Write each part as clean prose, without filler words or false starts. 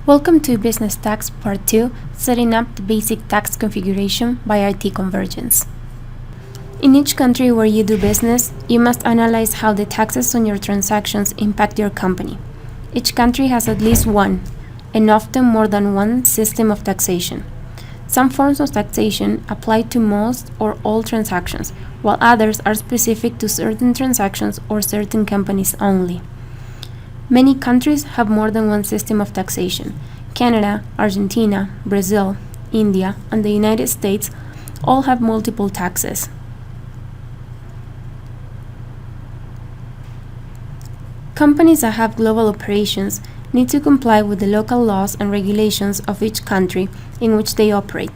Welcome to Business Tax Part 2, Setting up the Basic Tax Configuration by IT Convergence. In each country where you do business, you must analyze how the taxes on your transactions impact your company. Each country has at least one, and often more than one, system of taxation. Some forms of taxation apply to most or all transactions, while others are specific to certain transactions or certain companies only. Many countries have more than one system of taxation. Canada, Argentina, Brazil, India, and the United States all have multiple taxes. Companies that have global operations need to comply with the local laws and regulations of each country in which they operate,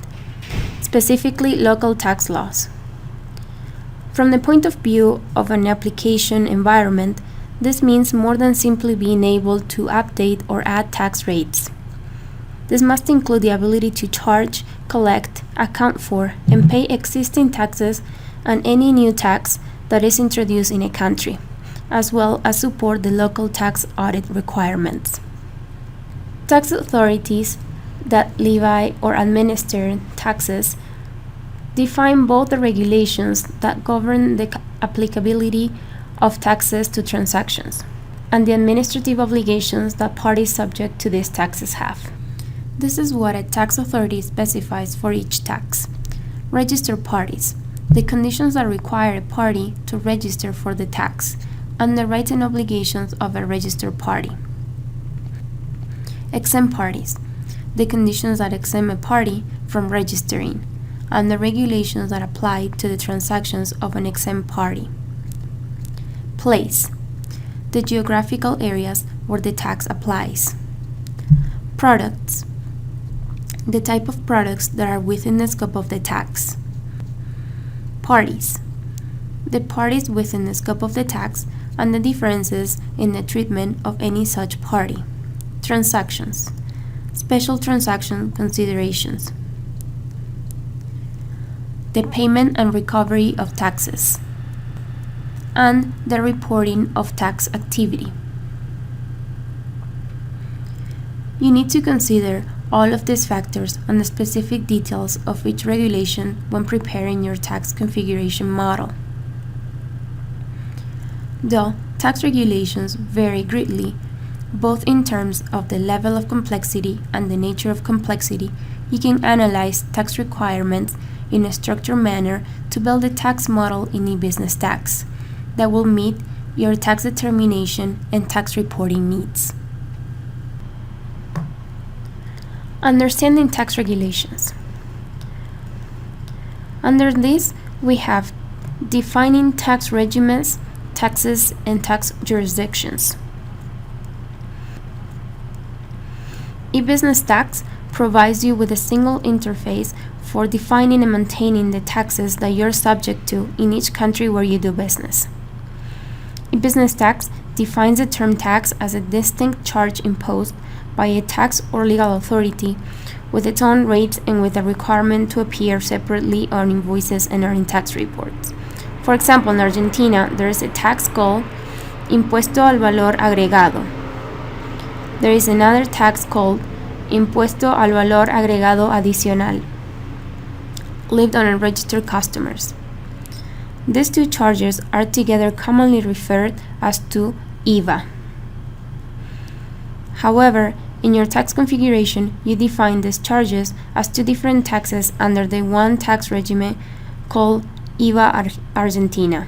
specifically local tax laws. From the point of view of an application environment, this means more than simply being able to update or add tax rates. This must include the ability to charge, collect, account for, and pay existing taxes and any new tax that is introduced in a country, as well as support the local tax audit requirements. Tax authorities that levy or administer taxes define both the regulations that govern the applicability of taxes to transactions and the administrative obligations that parties subject to these taxes have. This is what a tax authority specifies for each tax. Registered parties, the conditions that require a party to register for the tax, and the rights and obligations of a registered party. Exempt parties, the conditions that exempt a party from registering, and the regulations that apply to the transactions of an exempt party. Place, the geographical areas where the tax applies. Products, the type of products that are within the scope of the tax. Parties, the parties within the scope of the tax and the differences in the treatment of any such party. Transactions, special transaction considerations. The payment and recovery of taxes, and the reporting of tax activity. You need to consider all of these factors and the specific details of each regulation when preparing your tax configuration model. Though tax regulations vary greatly, both in terms of the level of complexity and the nature of complexity, you can analyze tax requirements in a structured manner to build a tax model in e-business tax that will meet your tax determination and tax reporting needs. Understanding tax regulations. Under this, we have defining tax regimes, taxes, and tax jurisdictions. E-business tax provides you with a single interface for defining and maintaining the taxes that you're subject to in each country where you do business. E-business tax defines the term tax as a distinct charge imposed by a tax or legal authority with its own rates and with a requirement to appear separately on invoices and earning tax reports. For example, in Argentina, there is a tax called Impuesto al Valor Agregado. There is another tax called Impuesto al Valor Agregado Adicional, levied on unregistered customers. These two charges are together commonly referred as to IVA. However, in your tax configuration, you define these charges as two different taxes under the one tax regime called IVA Argentina.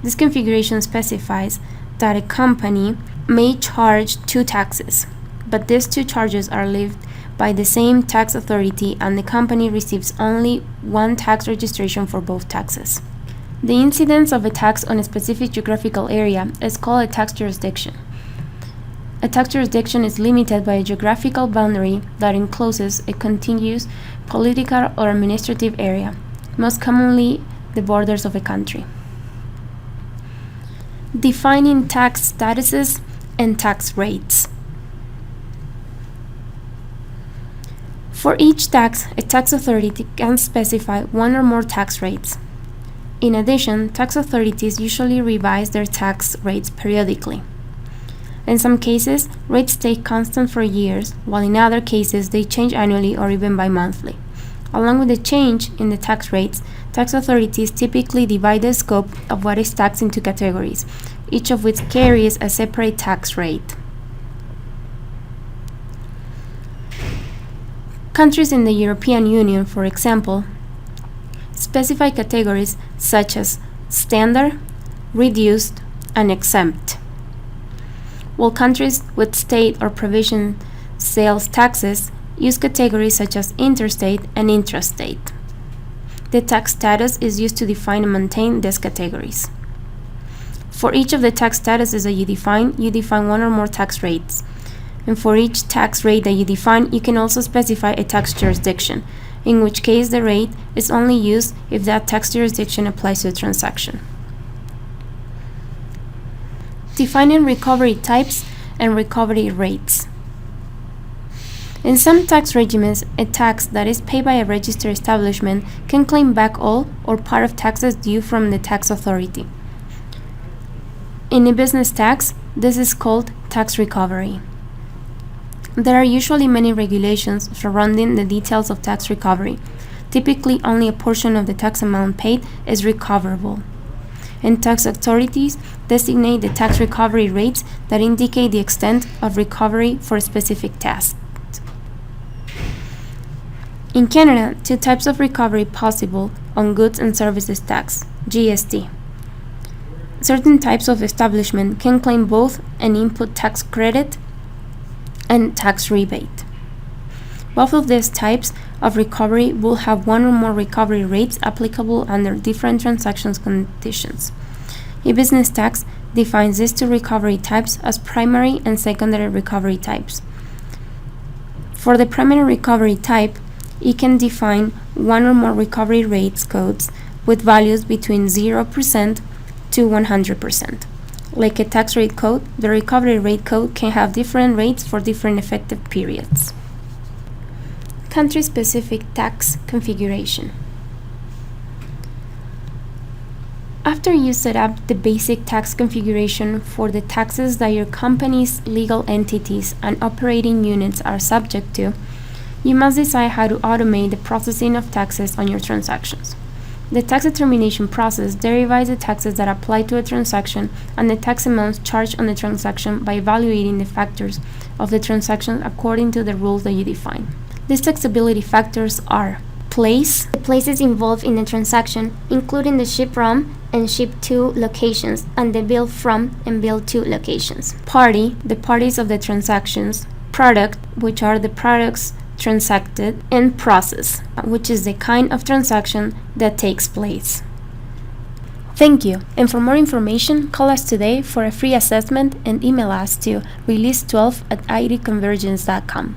This configuration specifies that a company may charge two taxes, but these two charges are levied by the same tax authority and the company receives only one tax registration for both taxes. The incidence of a tax on a specific geographical area is called a tax jurisdiction. A tax jurisdiction is limited by a geographical boundary that encloses a contiguous political or administrative area, most commonly the borders of a country. Defining tax statuses and tax rates. For each tax, a tax authority can specify one or more tax rates. In addition, tax authorities usually revise their tax rates periodically. In some cases, rates stay constant for years, while in other cases they change annually or even bi-monthly. Along with the change in the tax rates, tax authorities typically divide the scope of what is taxed into categories, each of which carries a separate tax rate. Countries in the European Union, for example, specify categories such as standard, reduced, and exempt, while countries with state or provision sales taxes use categories such as interstate and intrastate. The tax status is used to define and maintain these categories. For each of the tax statuses that you define one or more tax rates. And for each tax rate that you define, you can also specify a tax jurisdiction, in which case the rate is only used if that tax jurisdiction applies to a transaction. Defining recovery types and recovery rates. In some tax regimes, a tax that is paid by a registered establishment can claim back all or part of taxes due from the tax authority. In a business tax, this is called tax recovery. There are usually many regulations surrounding the details of tax recovery. Typically, only a portion of the tax amount paid is recoverable. And tax authorities designate the tax recovery rates that indicate the extent of recovery for a specific task. In Canada, two types of recovery possible on goods and services tax, GST. Certain types of establishment can claim both an input tax credit and tax rebate. Both of these types of recovery will have one or more recovery rates applicable under different transactions conditions. A business tax defines these two recovery types as primary and secondary recovery types. For the primary recovery type, it can define one or more recovery rates codes with values between 0% to 100%. Like a tax rate code, the recovery rate code can have different rates for different effective periods. Country-specific tax configuration. After you set up the basic tax configuration for the taxes that your company's legal entities and operating units are subject to, you must decide how to automate the processing of taxes on your transactions. The tax determination process derives the taxes that apply to a transaction and the tax amounts charged on the transaction by evaluating the factors of the transaction according to the rules that you define. These taxability factors are place, the places involved in the transaction, including the ship from and ship to locations, and the bill from and bill to locations. Party, the parties of the transactions. Product, which are the products transacted, and process, which is the kind of transaction that takes place. Thank you, and for more information, call us today for a free assessment and email us to release12@idconvergence.com.